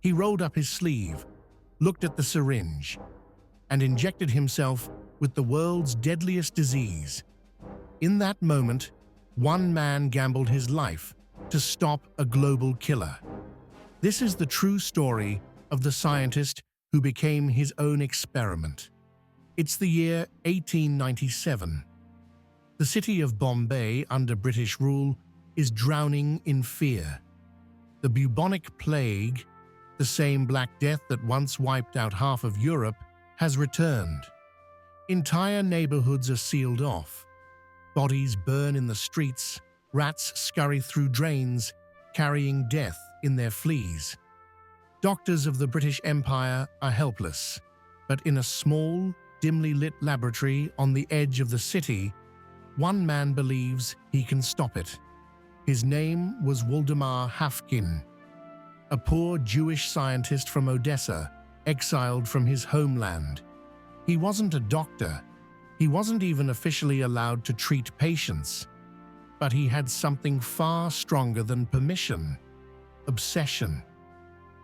He rolled up his sleeve, looked at the syringe, and injected himself with the world's deadliest disease. In that moment, one man gambled his life to stop a global killer. This is the true story of the scientist who became his own experiment. It's the year 1897. The city of Bombay, under British rule, is drowning in fear. The bubonic plague, the same Black Death that once wiped out half of Europe, has returned. Entire neighborhoods are sealed off. Bodies burn in the streets, rats scurry through drains, carrying death in their fleas. Doctors of the British Empire are helpless, but in a small, dimly lit laboratory on the edge of the city, one man believes he can stop it. His name was Waldemar Haffkine, a poor Jewish scientist from Odessa, exiled from his homeland. He wasn't a doctor. He wasn't even officially allowed to treat patients. But he had something far stronger than permission: obsession.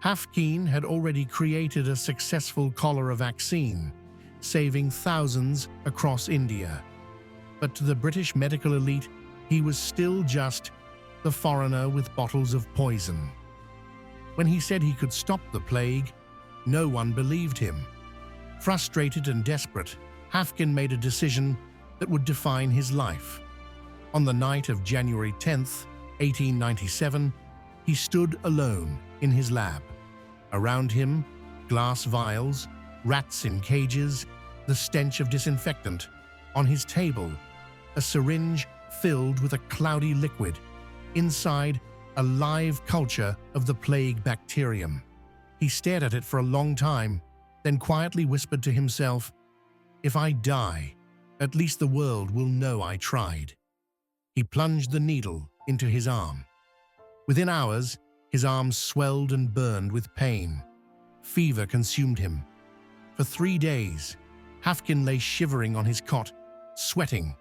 Haffkine had already created a successful cholera vaccine, saving thousands across India. But to the British medical elite, he was still just the foreigner with bottles of poison. When he said he could stop the plague, no one believed him. Frustrated and desperate, Haffkine made a decision that would define his life. On the night of January 10th, 1897, he stood alone in his lab. Around him, glass vials, rats in cages, the stench of disinfectant. On his table, a syringe filled with a cloudy liquid. Inside, a live culture of the plague bacterium. He stared at it for a long time, then quietly whispered to himself, "If I die, at least the world will know I tried." He plunged the needle into his arm. Within hours, his arm swelled and burned with pain. Fever consumed him. For 3 days, Haffkine lay shivering on his cot, sweating,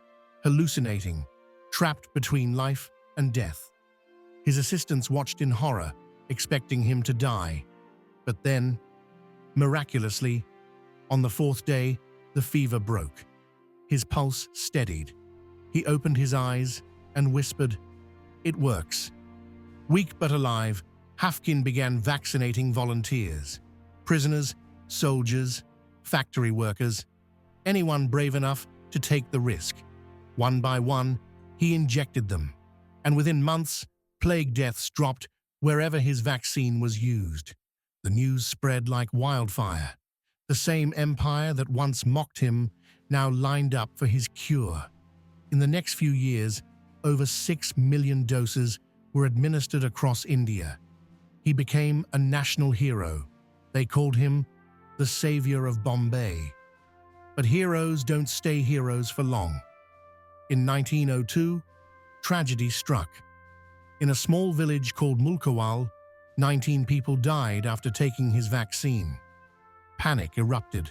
hallucinating, trapped between life and death. His assistants watched in horror, expecting him to die. But then, miraculously, on the 4th day, the fever broke. His pulse steadied. He opened his eyes and whispered, "It works." Weak but alive, Haffkine began vaccinating volunteers. Prisoners, soldiers, factory workers, anyone brave enough to take the risk. One by one, he injected them, and within months, plague deaths dropped wherever his vaccine was used. The news spread like wildfire. The same empire that once mocked him now lined up for his cure. In the next few years, over 6 million doses were administered across India. He became a national hero. They called him the Savior of Bombay. But heroes don't stay heroes for long. In 1902, tragedy struck. In a small village called Mulkawal, 19 people died after taking his vaccine. Panic erupted.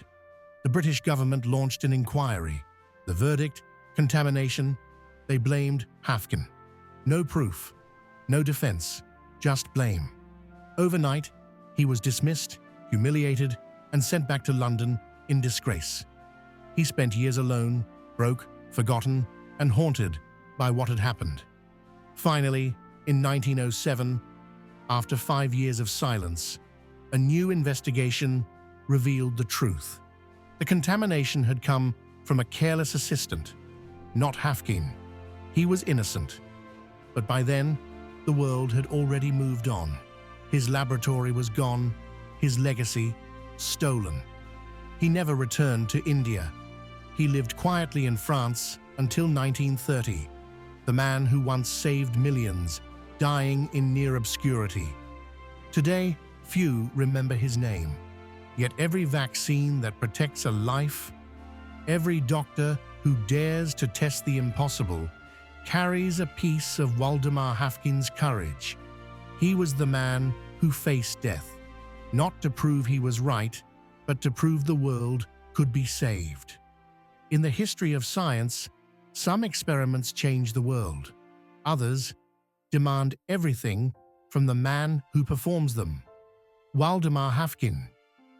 The British government launched an inquiry. The verdict: contamination. They blamed Haffkine. No proof, no defense, just blame. Overnight, he was dismissed, humiliated, and sent back to London in disgrace. He spent years alone, broke, forgotten, and haunted by what had happened. Finally, in 1907, after 5 years of silence, a new investigation revealed the truth. The contamination had come from a careless assistant, not Haffkine. He was innocent. But by then, the world had already moved on. His laboratory was gone, his legacy stolen. He never returned to India. He lived quietly in France until 1930, the man who once saved millions, dying in near obscurity. Today, few remember his name. Yet every vaccine that protects a life, every doctor who dares to test the impossible, carries a piece of Waldemar Haffkine's courage. He was the man who faced death, not to prove he was right, but to prove the world could be saved. In the history of science, some experiments change the world. Others demand everything from the man who performs them. Waldemar Haffkine,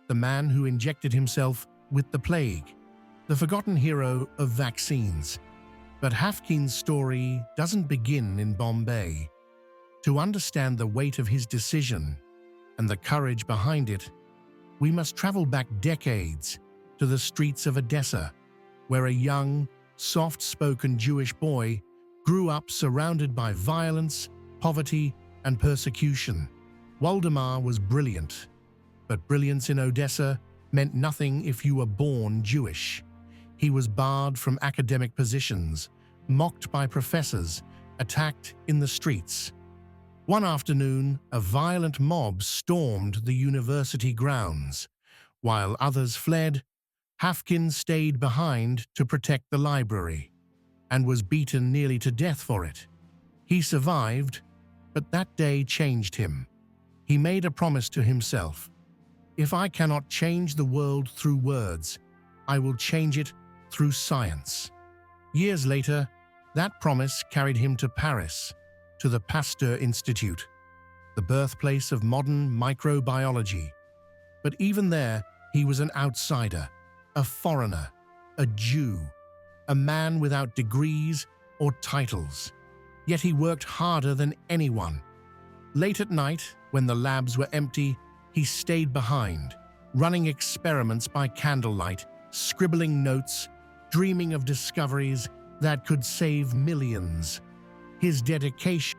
the man who injected himself with the plague, the forgotten hero of vaccines. But Haffkine's story doesn't begin in Bombay. To understand the weight of his decision and the courage behind it, we must travel back decades to the streets of Odessa, where a young, soft-spoken Jewish boy grew up surrounded by violence, poverty, and persecution. Waldemar was brilliant, but brilliance in Odessa meant nothing if you were born Jewish. He was barred from academic positions, mocked by professors, attacked in the streets. One afternoon, a violent mob stormed the university grounds. While others fled, Haffkine stayed behind to protect the library and was beaten nearly to death for it. He survived, but that day changed him. He made a promise to himself: "If I cannot change the world through words, I will change it through science." Years later, that promise carried him to Paris, to the Pasteur Institute, the birthplace of modern microbiology. But even there, he was an outsider, a foreigner, a Jew, a man without degrees or titles. Yet he worked harder than anyone. Late at night, when the labs were empty, he stayed behind, running experiments by candlelight, scribbling notes, dreaming of discoveries that could save millions. His dedication